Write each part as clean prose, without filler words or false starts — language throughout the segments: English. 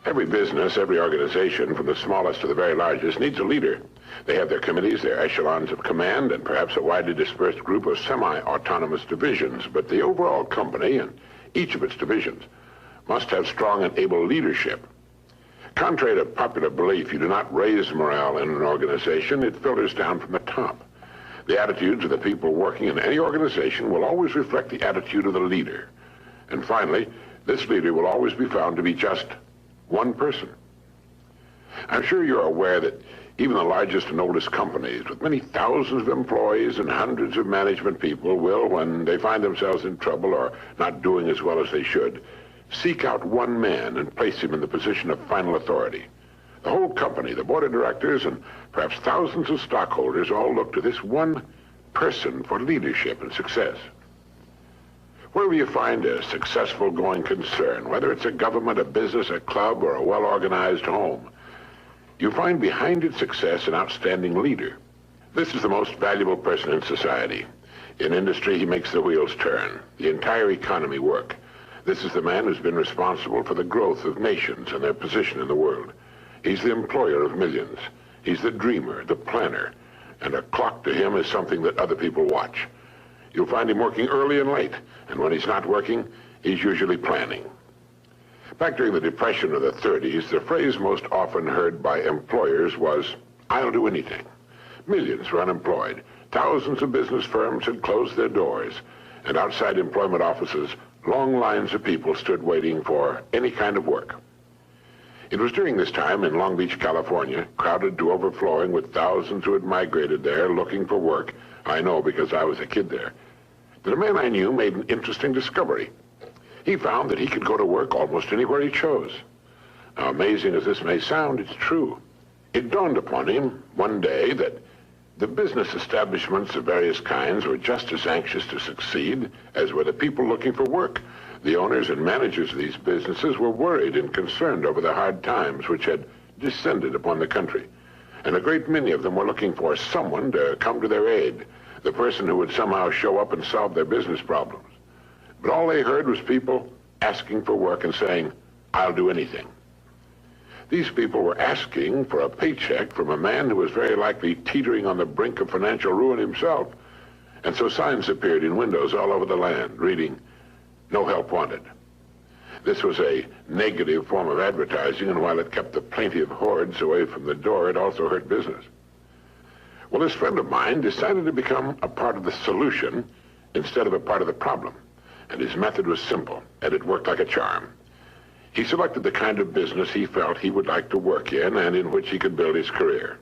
Every business, every organization, from the smallest to the very largest, needs a leader. They have their committees, their echelons of command, and perhaps a widely dispersed group of semi-autonomous divisions. But the overall company and each of its divisions must have strong and able leadership. Contrary to popular belief, you do not raise morale in an organization. It filters down from the top. The attitudes of the people working in any organization will always reflect the attitude of the leader. And finally, this leader will always be found to be just one person. I'm sure you're aware that even the largest and oldest companies, with many thousands of employees and hundreds of management people, will, when they find themselves in trouble or not doing as well as they should, seek out one man and place him in the position of final authority. The whole company, the board of directors, and perhaps thousands of stockholders all look to this one person for leadership and success. Wherever you find a successful going concern, whether it's a government, a business, a club, or a well-organized home, you find behind its success an outstanding leader. This is the most valuable person in society. In industry, he makes the wheels turn, the entire economy work. This is the man who's been responsible for the growth of nations and their position in the world. He's the employer of millions. He's the dreamer, the planner, and a clock to him is something that other people watch. You'll find him working early and late, and when he's not working, he's usually planning. Back during the Depression of the 30s, the phrase most often heard by employers was, "I'll do anything." Millions were unemployed. Thousands of business firms had closed their doors, and outside employment offices, long lines of people stood waiting for any kind of work. It was during this time in Long Beach, California, crowded to overflowing with thousands who had migrated there looking for work, I know because I was a kid there, that a man I knew made an interesting discovery. He found that he could go to work almost anywhere he chose. Now, amazing as this may sound, it's true. It dawned upon him one day that the business establishments of various kinds were just as anxious to succeed as were the people looking for work. The owners and managers of these businesses were worried and concerned over the hard times which had descended upon the country. And a great many of them were looking for someone to come to their aid, the person who would somehow show up and solve their business problems. But all they heard was people asking for work and saying, "I'll do anything." These people were asking for a paycheck from a man who was very likely teetering on the brink of financial ruin himself. And so signs appeared in windows all over the land, reading, "No help wanted." This was a negative form of advertising, and while it kept the plaintive hordes away from the door, it also hurt business. Well, this friend of mine decided to become a part of the solution instead of a part of the problem. And his method was simple, and it worked like a charm. He selected the kind of business he felt he would like to work in and in which he could build his career.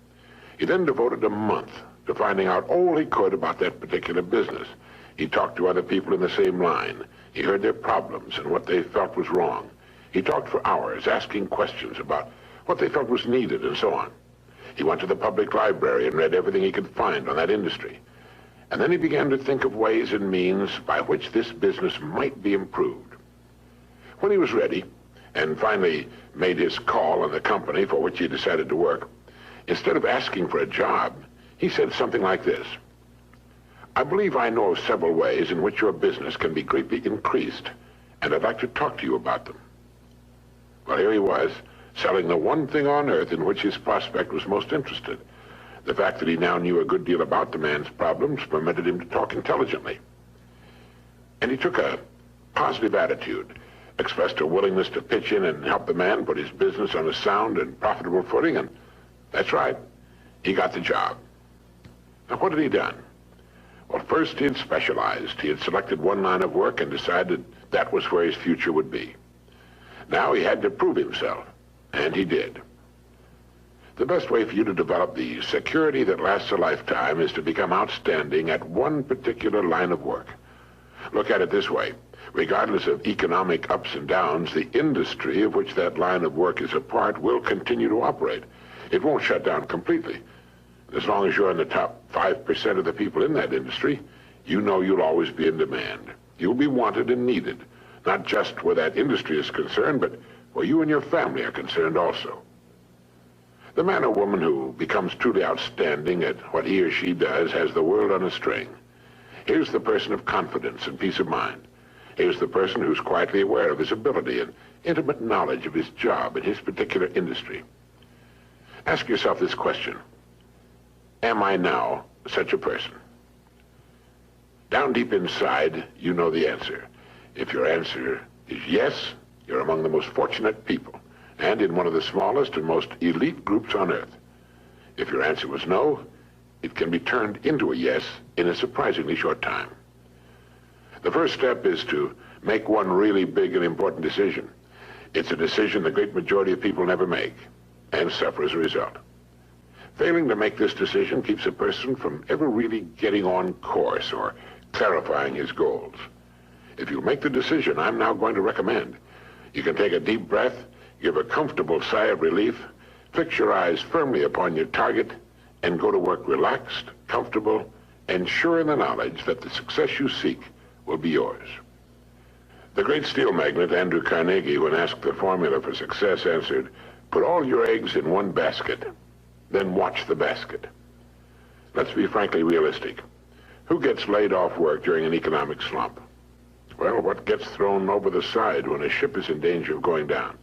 He then devoted a month to finding out all he could about that particular business. He talked to other people in the same line. He heard their problems and what they felt was wrong. He talked for hours, asking questions about what they felt was needed and so on. He went to the public library and read everything he could find on that industry. And then he began to think of ways and means by which this business might be improved. When he was ready, and finally made his call on the company for which he decided to work, instead of asking for a job, he said something like this: "I believe I know of several ways in which your business can be greatly increased, and I'd like to talk to you about them." Well, here he was, selling the one thing on earth in which his prospect was most interested. The fact that he now knew a good deal about the man's problems permitted him to talk intelligently. And he took a positive attitude, expressed a willingness to pitch in and help the man put his business on a sound and profitable footing, and that's right, he got the job. Now, what had he done? Well, first he had specialized. He had selected one line of work and decided that was where his future would be. Now he had to prove himself, and he did. The best way for you to develop the security that lasts a lifetime is to become outstanding at one particular line of work. Look at it this way. Regardless of economic ups and downs, the industry of which that line of work is a part will continue to operate. It won't shut down completely. As long as you're in the top 5% of the people in that industry, you know you'll always be in demand. You'll be wanted and needed, not just where that industry is concerned, but where you and your family are concerned also. The man or woman who becomes truly outstanding at what he or she does has the world on a string. Here's the person of confidence and peace of mind. Here's the person who's quietly aware of his ability and intimate knowledge of his job and his particular industry. Ask yourself this question: am I now such a person? Down deep inside, you know the answer. If your answer is yes, you're among the most fortunate people, and in one of the smallest and most elite groups on earth. If your answer was no, it can be turned into a yes in a surprisingly short time. The first step is to make one really big and important decision. It's a decision the great majority of people never make, and suffer as a result. Failing to make this decision keeps a person from ever really getting on course or clarifying his goals. If you make the decision I'm now going to recommend, you can take a deep breath, give a comfortable sigh of relief, fix your eyes firmly upon your target, and go to work relaxed, comfortable, and sure in the knowledge that the success you seek will be yours. The great steel magnate Andrew Carnegie, when asked the formula for success, answered, "Put all your eggs in one basket, then watch the basket." Let's be frankly realistic. Who gets laid off work during an economic slump? Well, what gets thrown over the side when a ship is in danger of going down?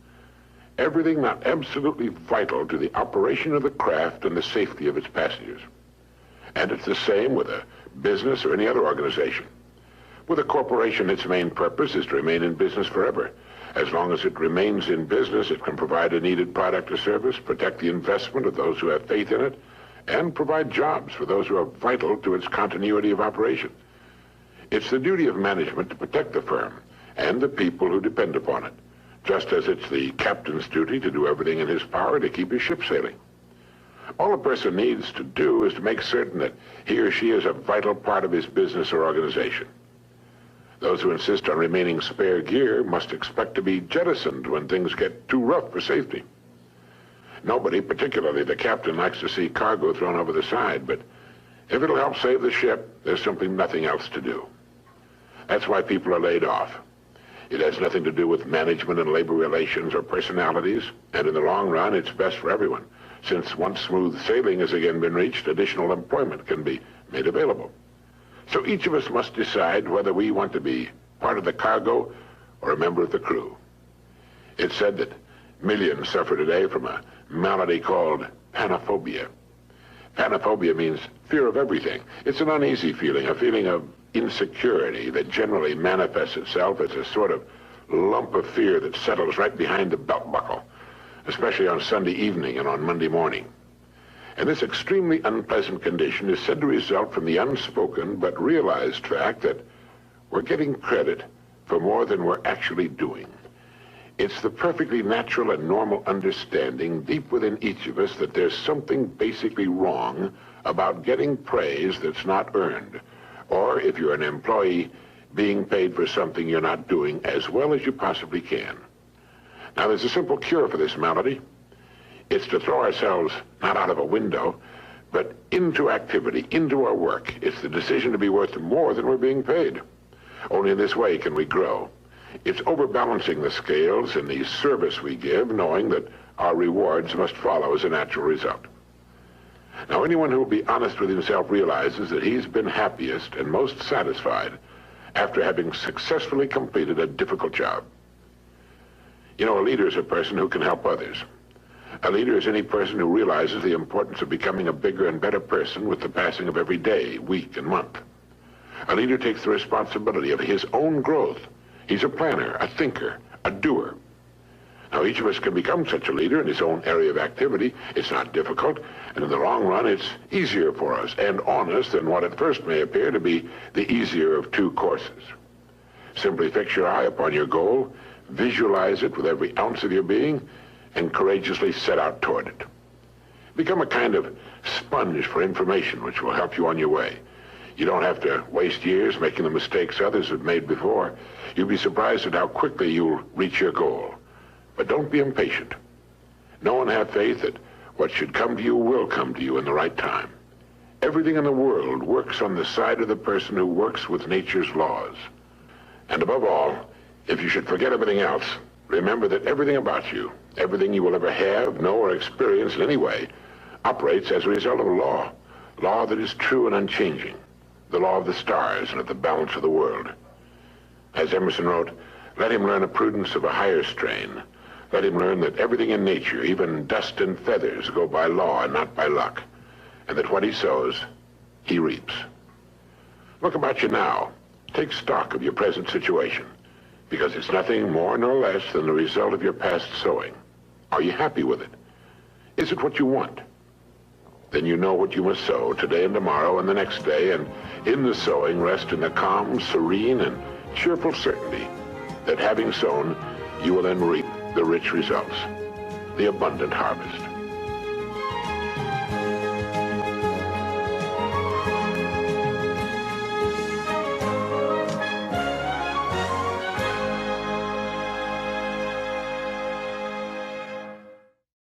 Everything not absolutely vital to the operation of the craft and the safety of its passengers. And it's the same with a business or any other organization. With a corporation, its main purpose is to remain in business forever. As long as it remains in business, it can provide a needed product or service, protect the investment of those who have faith in it, and provide jobs for those who are vital to its continuity of operation. It's the duty of management to protect the firm and the people who depend upon it, just as it's the captain's duty to do everything in his power to keep his ship sailing. All a person needs to do is to make certain that he or she is a vital part of his business or organization. Those who insist on remaining spare gear must expect to be jettisoned when things get too rough for safety. Nobody, particularly the captain, likes to see cargo thrown over the side, but if it'll help save the ship, there's simply nothing else to do. That's why people are laid off. It has nothing to do with management and labor relations or personalities, and in the long run, it's best for everyone, since once smooth sailing has again been reached, additional employment can be made available. So each of us must decide whether we want to be part of the cargo or a member of the crew. It's said that millions suffer today from a malady called panophobia. Panophobia means fear of everything. It's an uneasy feeling, a feeling of insecurity that generally manifests itself as a sort of lump of fear that settles right behind the belt buckle, especially on Sunday evening and on Monday morning. And this extremely unpleasant condition is said to result from the unspoken but realized fact that we're getting credit for more than we're actually doing. It's the perfectly natural and normal understanding deep within each of us that there's something basically wrong about getting praise that's not earned, or if you're an employee, being paid for something you're not doing as well as you possibly can. Now, there's a simple cure for this malady. It's to throw ourselves not out of a window, but into activity, into our work. It's the decision to be worth more than we're being paid. Only in this way can we grow. It's overbalancing the scales in the service we give, knowing that our rewards must follow as a natural result. Now, anyone who will be honest with himself realizes that he's been happiest and most satisfied after having successfully completed a difficult job. You know, a leader is a person who can help others. A leader is any person who realizes the importance of becoming a bigger and better person with the passing of every day, week, and month. A leader takes the responsibility of his own growth. He's a planner, a thinker, a doer. Now, each of us can become such a leader in his own area of activity. It's not difficult, and in the long run, it's easier for us and on us than what at first may appear to be the easier of two courses. Simply fix your eye upon your goal, visualize it with every ounce of your being, and courageously set out toward it. Become a kind of sponge for information which will help you on your way. You don't have to waste years making the mistakes others have made before. You'll be surprised at how quickly you'll reach your goal. But don't be impatient. Know and have faith that what should come to you will come to you in the right time. Everything in the world works on the side of the person who works with nature's laws. And above all, if you should forget everything else, remember that everything about you, everything you will ever have, know, or experience in any way, operates as a result of a law that is true and unchanging, the law of the stars and of the balance of the world. As Emerson wrote, Let him learn a prudence of a higher strain. Let him learn that everything in nature, even dust and feathers, go by law and not by luck, and that what he sows, he reaps. Look about you now. Take stock of your present situation, because it's nothing more nor less than the result of your past sowing. Are you happy with it? Is it what you want? Then you know what you must sow today and tomorrow and the next day, and in the sowing rest in the calm, serene, and cheerful certainty that having sown, you will then reap the rich results, the abundant harvest.